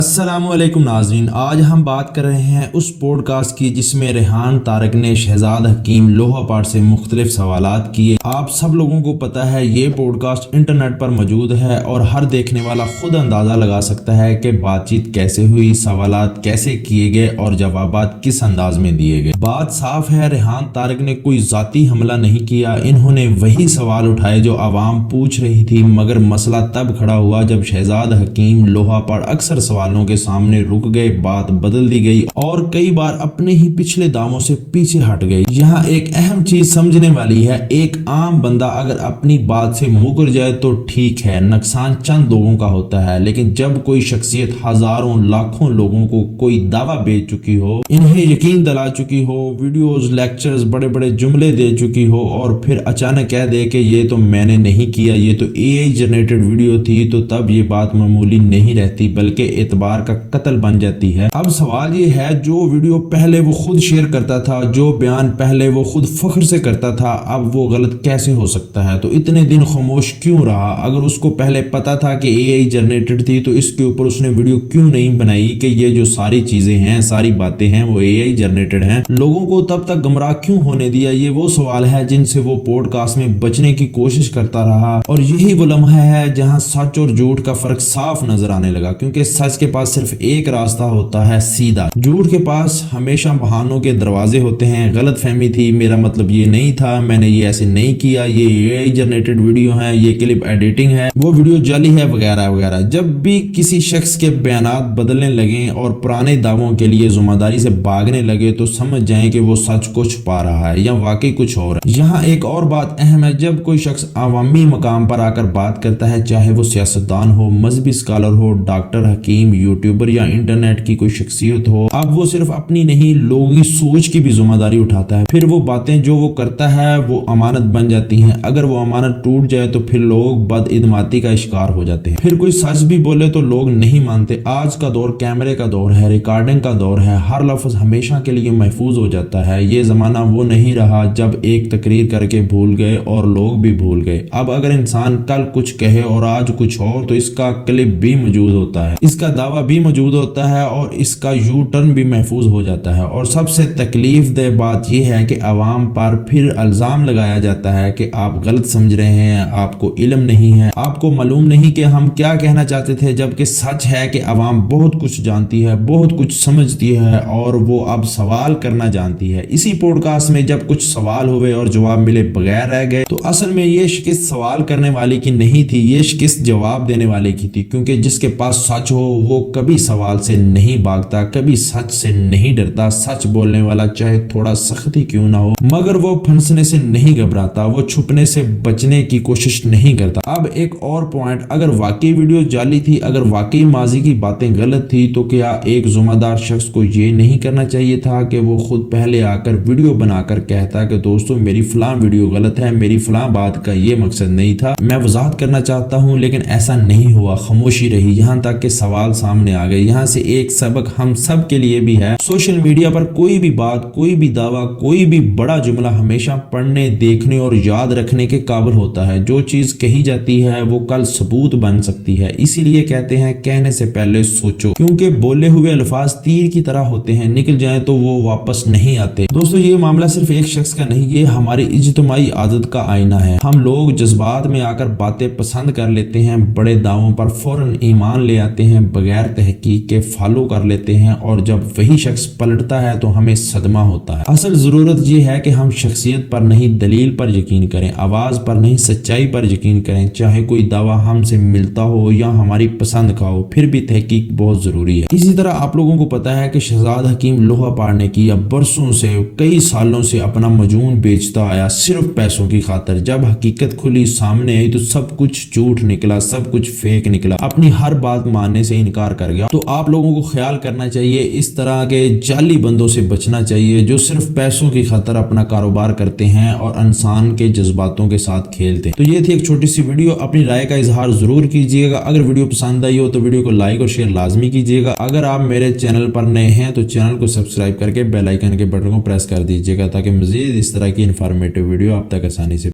السلام علیکم ناظرین، آج ہم بات کر رہے ہیں اس پوڈ کاسٹ کی جس میں ریحان طارق نے شہزاد حکیم لوہا پاٹ سے مختلف سوالات کیے۔ آپ سب لوگوں کو پتہ ہے یہ پوڈ کاسٹ انٹرنیٹ پر موجود ہے اور ہر دیکھنے والا خود اندازہ لگا سکتا ہے کہ بات چیت کیسے ہوئی، سوالات کیسے کیے گئے اور جوابات کس انداز میں دیے گئے۔ بات صاف ہے، ریحان طارق نے کوئی ذاتی حملہ نہیں کیا، انہوں نے وہی سوال اٹھائے جو عوام پوچھ رہی تھی، مگر مسئلہ تب کھڑا ہوا جب شہزاد حکیم لوہا پاٹ اکثر سوالوں کے سامنے رک گئے، بات بدل دی گئی اور کئی بار اپنے ہی پچھلے دعووں سے پیچھے ہٹ گئی۔ یہاں ایک اہم چیز سمجھنے والی ہے، ایک عام بندہ اگر اپنی بات سے مکر جائے تو ٹھیک ہے، نقصان چند لوگوں کا ہوتا ہے، لیکن جب کوئی شخصیت ہزاروں لاکھوں لوگوں کو کوئی دعویٰ بیچ چکی ہو، انہیں یقین دلا چکی ہو، ویڈیوز، لیکچرز، بڑے بڑے جملے دے چکی ہو اور پھر اچانک کہہ دے کہ یہ تو میں نے نہیں کیا، یہ تو اے آئی جنریٹڈ ویڈیو تھی، تو تب یہ بات معمولی نہیں رہتی بلکہ اعتبار کا قتل بن جاتی ہے۔ اب سوال یہ ہے، جو ویڈیو پہلے وہ خود شیئر کرتا تھا، جو بیان پہلے وہ خود فخر سے کرتا تھا، اب وہ غلط کیسے ہو سکتا ہے؟ تو اتنے دن خاموش کیوں رہا؟ اگر اس کو پہلے پتا تھا کہ اے آئی جنریٹڈ تھی تو اس کے اوپر اس نے ویڈیو کیوں نہیں بنائی کہ یہ جو ساری چیزیں ہیں، ساری باتیں ہیں، وہ اے آئی جنریٹڈ ہیں؟ لوگوں کو تب تک گمراہ کیوں ہونے دیا؟ یہ وہ سوال ہے جن سے وہ پوڈ کاسٹ میں بچنے کی کوشش کرتا رہا، اور یہی وہ لمحہ ہے جہاں سچ اور جھوٹ کا فرق صاف نظر آنے لگا، کیونکہ سچ کے پاس صرف ایک راستہ ہوتا ہے، سیدھا۔ جھوٹ کے پاس ہمیشہ بہانوں کے دروازے ہوتے ہیں، غلط فہمی تھی، میرا مطلب یہ نہیں تھا، میں نے یہ ایسے نہیں کیا، یہ اے آئی جنریٹڈ ویڈیو ہے، یہ کلپ ایڈیٹنگ ہے، وہ ویڈیو جعلی ہے، وغیرہ وغیرہ۔ جب بھی کسی شخص کے بیانات بدلنے لگیں اور پرانے دعووں کے لیے ذمہ داری سے بھاگنے لگے تو سمجھ جائیں کہ وہ سچ کو چھپا رہا ہے یا واقعی کچھ اور ہے۔ یہاں ایک اور بات اہم ہے، جب کوئی شخص عوامی مقام پر آ کر بات کرتا ہے، چاہے وہ سیاستدان ہو، مذہبی اسکالر ہو، ڈاکٹر، حکیم، یوٹیوبر یا انٹرنیٹ کی کوئی شخصیت ہو، اب وہ صرف اپنی نہیں، لوگوں کی سوچ کی بھی ذمہ داری اٹھاتا ہے۔ پھر وہ باتیں جو وہ کرتا ہے وہ امانت بن جاتی ہیں، اگر وہ امانت ٹوٹ جائے تو پھر لوگ بدعمادی کا شکار ہو جاتے ہیں۔ پھر کوئی سچ بھی بولے تو لوگ نہیں مانتے۔ آج کا دور کیمرے کا دور ہے، ریکارڈنگ کا دور ہے، ہر لفظ ہمیشہ کے لیے محفوظ ہو جاتا ہے۔ یہ زمانہ وہ نہیں رہا جب ایک تقریر کر کے بھول گئے اور لوگ بھی بھول گئے۔ اب اگر انسان کل کچھ کہے اور آج کچھ اور تو اس کا کلپ بھی موجود ہوتا ہے، اس کا دعویٰ بھی موجود ہوتا ہے اور اس کا یو ٹرن بھی محفوظ ہو جاتا ہے۔ اور سب سے تکلیف دہ بات یہ ہے کہ عوام پر پھر الزام لگایا جاتا ہے کہ آپ غلط سمجھ رہے ہیں، آپ کو علم نہیں ہے، آپ کو معلوم نہیں کہ ہم کیا کہنا چاہتے تھے، جبکہ سچ ہے کہ عوام بہت کچھ جانتی ہے، بہت کچھ سمجھتی ہے اور وہ اب سوال کرنا جانتی ہے۔ اسی پوڈ کاسٹ میں جب کچھ سوال ہوئے اور جواب ملے بغیر رہ گئے تو اصل میں یہ شکست سوال کرنے والے کی نہیں تھی، یہ شکست جواب دینے والے کی تھی، کیونکہ جس کے پاس سچ ہو وہ کبھی سوال سے نہیں بھاگتا، کبھی سچ سے نہیں ڈرتا۔ سچ بولنے والا چاہے تھوڑا سخت ہی کیوں نہ ہو، مگر وہ پھنسنے سے نہیں گھبراتا، وہ چھپنے سے بچنے کی کوشش نہیں کرتا۔ اب ایک اور پوائنٹ، اگر واقعی ویڈیو جعلی تھی، اگر واقعی ماضی کی باتیں غلط تھی، تو کیا ایک ذمہ دار شخص کو یہ نہیں کرنا چاہیے تھا کہ وہ خود پہلے آ کر ویڈیو بنا کر کہتا کہ دوستو میری فلاں ویڈیو غلط ہے، میری فلاں بات کا یہ مقصد نہیں تھا، میں وضاحت کرنا چاہتا ہوں، لیکن ایسا نہیں ہوا، خاموشی رہی، یہاں تک کہ سوال سامنے آ گئے۔ یہاں سے ایک سبق ہم سب کے لیے بھی ہے، سوشل میڈیا پر کوئی بھی بات، کوئی بھی دعویٰ، کوئی بھی بڑا جملہ ہمیشہ پڑھنے، دیکھنے اور یاد رکھنے کے قابل ہوتا ہے۔ جو چیز کہی جاتی ہے وہ کل ثبوت بن سکتی ہے، اسی لیے کہتے ہیں کہنے سے پہلے سوچو، کیونکہ بولے ہوئے الفاظ تیر کی طرح ہوتے ہیں، نکل جائیں تو وہ واپس نہیں آتے۔ دوستو یہ معاملہ صرف ایک شخص کا نہیں، یہ ہماری اجتماعی عادت کا آئینہ ہے۔ ہم لوگ جذبات میں آ کر باتیں پسند کر لیتے ہیں، بڑے دعووں پر فوراً ایمان لے آتے ہیں، بغیر تحقیق کے فالو کر لیتے ہیں، اور جب وہی شخص پلٹتا ہے تو ہمیں صدمہ ہوتا ہے۔ اصل ضرورت یہ ہے کہ ہم شخصیت پر نہیں دلیل پر یقین کریں، آواز پر نہیں سچائی پر یقین کریں، چاہے کوئی دعویٰ ہم سے ملتا ہو یا ہماری پسند کا ہو، پھر بھی تحقیق بہت ضروری ہے۔ اسی طرح آپ لوگوں کو پتا ہے کہ شہزاد حکیم لوہا پاٹ نے کیا، برسوں سے، کئی سالوں سے اپنا مجون بیچتا آیا صرف پیسوں کی خاطر۔ جب حقیقت کھلی سامنے آئی تو سب کچھ جھوٹ نکلا، سب کچھ فیک نکلا، اپنی ہر بات ماننے سے انکار کر گیا۔ تو آپ لوگوں کو خیال کرنا چاہیے، اس طرح کے جعلی بندوں سے بچنا چاہیے جو صرف پیسوں کی خاطر اپنا کاروبار کرتے ہیں اور انسان کے جذباتوں کے ساتھ کھیلتے ہیں۔ تو یہ تھی ایک چھوٹی سی ویڈیو، اپنی رائے کا اظہار ضرور کیجیے گا۔ اگر ویڈیو پسند آئی ہو تو ویڈیو کو لائک اور شیئر لازمی کیجیے گا۔ اگر آپ میرے چینل پر نئے ہیں تو چینل کو سبسکرائب کر کے بیل آئیکن کے بٹن کو پریس کر دیجیے گا تاکہ مزید اس طرح کی انفارمیٹیو ویڈیو آپ تک آسانی سے